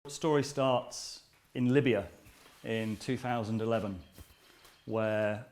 The story starts in Libya in 2011, where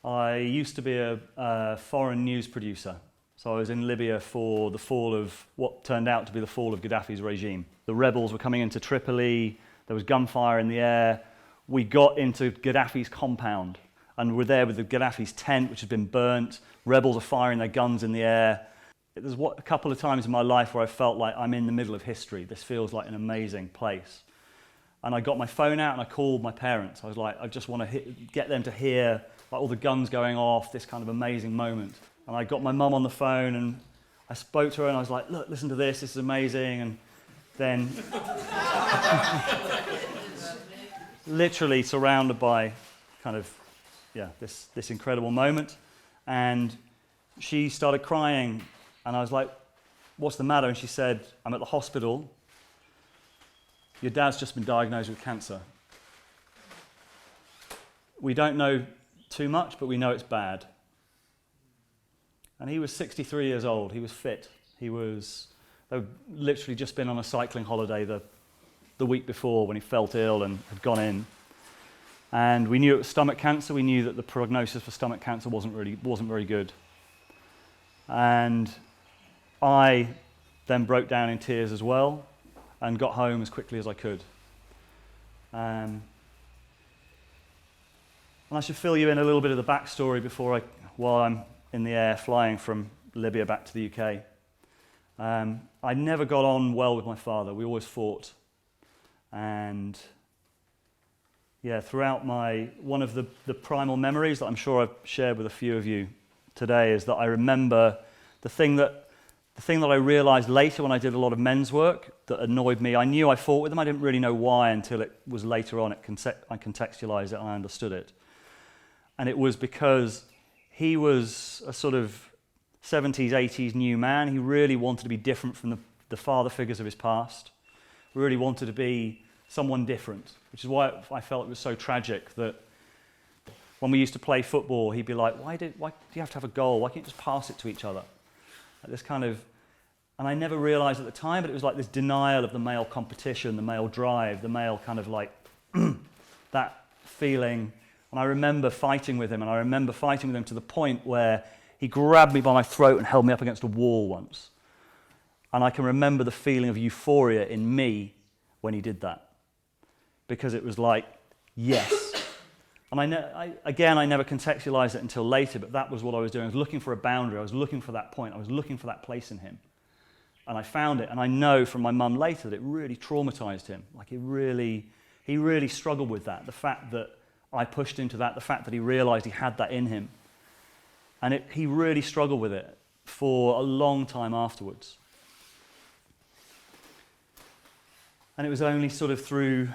I used to be a foreign news producer. So I was in Libya for the fall of what turned out to be the fall of Gaddafi's regime. The rebels were coming into Tripoli, there was gunfire in the air. We got into Gaddafi's compound and we're there with the Gaddafi's tent, which had been burnt. Rebels are firing their guns in the air. There's a couple of times in my life where I felt like I'm in the middle of history. This feels like an amazing place. And I got my phone out and I called my parents. I was like, I just want to get them to hear like all the guns going off, this kind of amazing moment. And I got my mum on the phone and I spoke to her and I was like, look, listen to this is amazing. And then literally surrounded by kind of, this incredible moment. And she started crying and I was like, what's the matter? And she said, I'm at the hospital. Your dad's just been diagnosed with cancer. We don't know too much, but we know it's bad. And he was 63 years old. He was fit. They'd literally just been on a cycling holiday the week before when he felt ill and had gone in. And we knew it was stomach cancer. We knew that the prognosis for stomach cancer wasn't very good. And I then broke down in tears as well and got home as quickly as I could. And I should fill you in a little bit of the backstory while I'm in the air flying from Libya back to the UK. I never got on well with my father. We always fought. And throughout one of the primal memories that I'm sure I've shared with a few of you today is that I remember the thing that I realized later when I did a lot of men's work that annoyed me. I knew I fought with him. I didn't really know why until it was later on I contextualized it and I understood it. And it was because he was a sort of 70s, 80s new man. He really wanted to be different from the father figures of his past. Really wanted to be someone different, which is why I felt it was so tragic that when we used to play football, he'd be like, why do you have to have a goal? Why can't you just pass it to each other? Like this kind of, and I never realized at the time, but it was like this denial of the male competition, the male drive, the male kind of like that feeling. And I remember fighting with him, to the point where he grabbed me by my throat and held me up against a wall once. And I can remember the feeling of euphoria in me when he did that. Because it was like, yes. And I never contextualized it until later, but that was what I was doing. I was looking for a boundary. I was looking for that point. I was looking for that place in him. And I found it. And I know from my mum later that it really traumatized him. Like he really struggled with that. The fact that I pushed into that, the fact that he realized he had that in him. And he really struggled with it for a long time afterwards. And it was only sort of through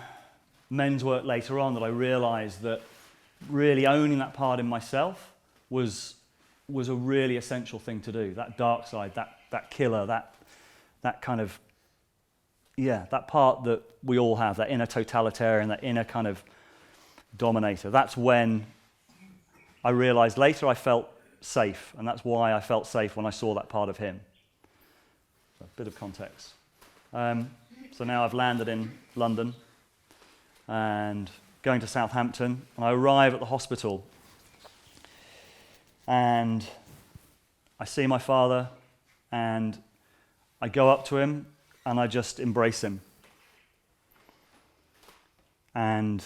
men's work later on that I realized that really owning that part in myself was a really essential thing to do. That dark side, that killer, that kind of, that part that we all have, that inner totalitarian, that inner kind of dominator. That's when I realized later I felt safe, and that's why I felt safe when I saw that part of him. So a bit of context. So now I've landed in London and going to Southampton, and I arrive at the hospital and I see my father and I go up to him and I just embrace him. And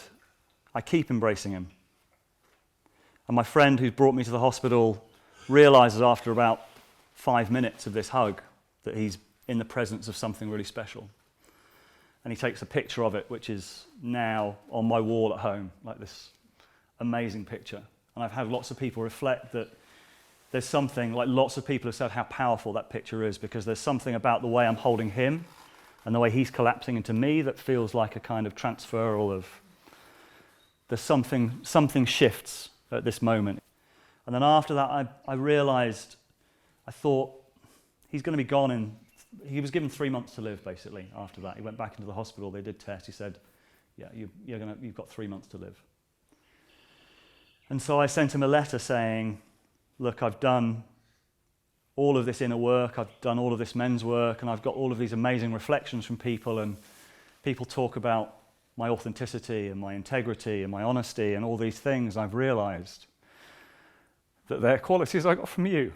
I keep embracing him. And my friend who's brought me to the hospital realizes after about 5 minutes of this hug that he's in the presence of something really special. And he takes a picture of it, which is now on my wall at home, like this amazing picture. And I've had lots of people reflect that there's something, like lots of people have said how powerful that picture is, because there's something about the way I'm holding him and the way he's collapsing into me that feels like a kind of transferal of, there's something shifts at this moment. And then after that, I realized, I thought, he's going to be gone he was given 3 months to live, basically, after that. He went back into the hospital, they did tests, he said, you've got 3 months to live. And so I sent him a letter saying, look, I've done all of this inner work, I've done all of this men's work, and I've got all of these amazing reflections from people, and people talk about my authenticity and my integrity and my honesty and all these things. I've realized that they're qualities I got from you.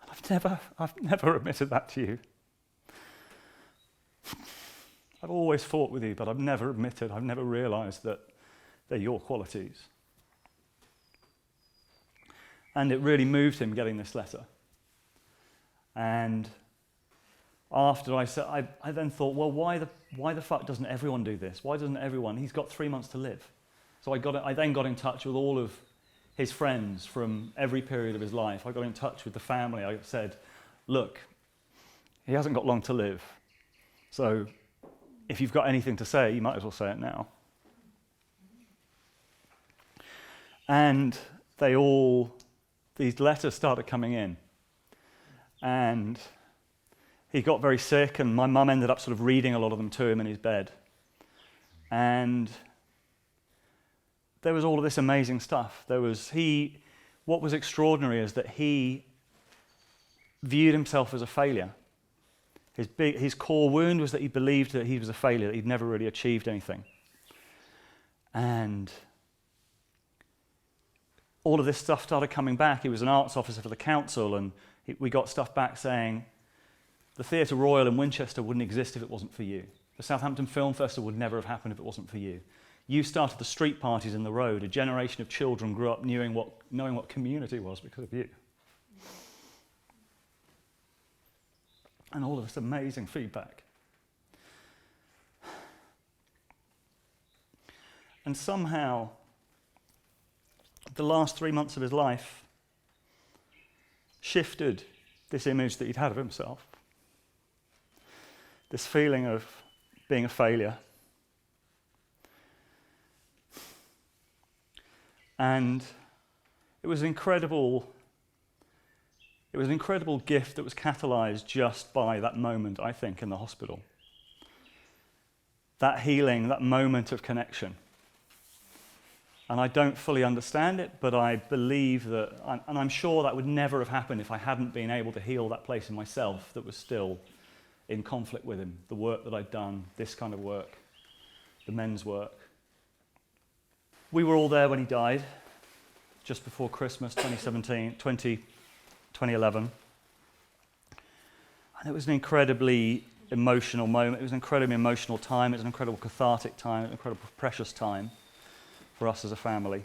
And I've never admitted that to you. I've always fought with you, but I've never realized that they're your qualities. And it really moved him getting this letter. And after I then thought, well, why the fuck doesn't everyone do this? Why doesn't everyone? He's got 3 months to live. So I then got in touch with all of his friends from every period of his life. I got in touch with the family. I said, look, he hasn't got long to live. So if you've got anything to say, you might as well say it now. And these letters started coming in. And he got very sick, and my mum ended up sort of reading a lot of them to him in his bed. And there was all of this amazing stuff. What was extraordinary is that he viewed himself as a failure. His core wound was that he believed that he was a failure, that he'd never really achieved anything. And all of this stuff started coming back. He was an arts officer for the council, and we got stuff back saying, the Theatre Royal in Winchester wouldn't exist if it wasn't for you. The Southampton Film Festival would never have happened if it wasn't for you. You started the street parties in the road. A generation of children grew up knowing what community was because of you. And all of this amazing feedback. And somehow, the last 3 months of his life shifted this image that he'd had of himself. This feeling of being a failure. And it was an incredible gift that was catalyzed just by that moment, I think, in the hospital. That healing, that moment of connection. And I don't fully understand it, but I believe that, and I'm sure that would never have happened if I hadn't been able to heal that place in myself that was still in conflict with him. The work that I'd done, this kind of work, the men's work. We were all there when he died, just before Christmas 2011. And it was an incredibly emotional moment. It was an incredibly emotional time. It was an incredible cathartic time. It was an incredible precious time for us as a family.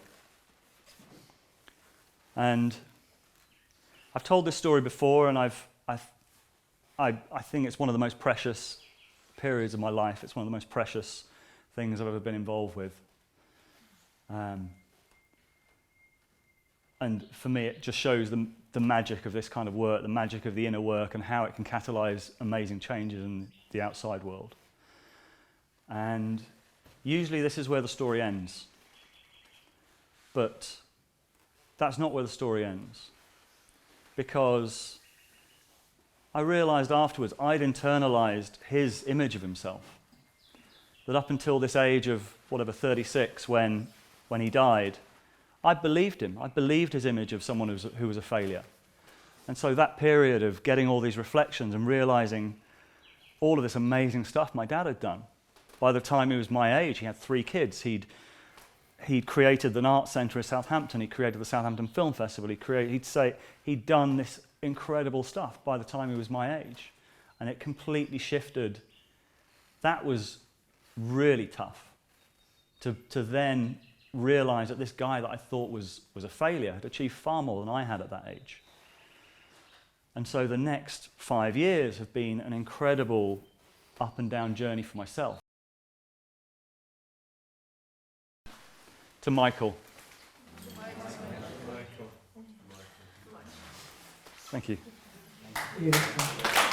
And I've told this story before, and I think it's one of the most precious periods of my life. It's one of the most precious things I've ever been involved with. And for me, it just shows the magic of this kind of work, the magic of the inner work, and how it can catalyze amazing changes in the outside world. And usually this is where the story ends. But that's not where the story ends. Because I realized afterwards I'd internalized his image of himself. That up until this age of, 36, when he died, I believed him. I believed his image of someone who was a failure. And so that period of getting all these reflections and realizing all of this amazing stuff my dad had done. By the time he was my age, he had 3 kids. He'd created an art centre in Southampton. He created the Southampton Film Festival. He'd say he'd done this incredible stuff by the time he was my age. And it completely shifted. That was really tough. To then realize that this guy that I thought was a failure had achieved far more than I had at that age. And so the next 5 years have been an incredible up and down journey for myself. To Michael. Thank you. Beautiful.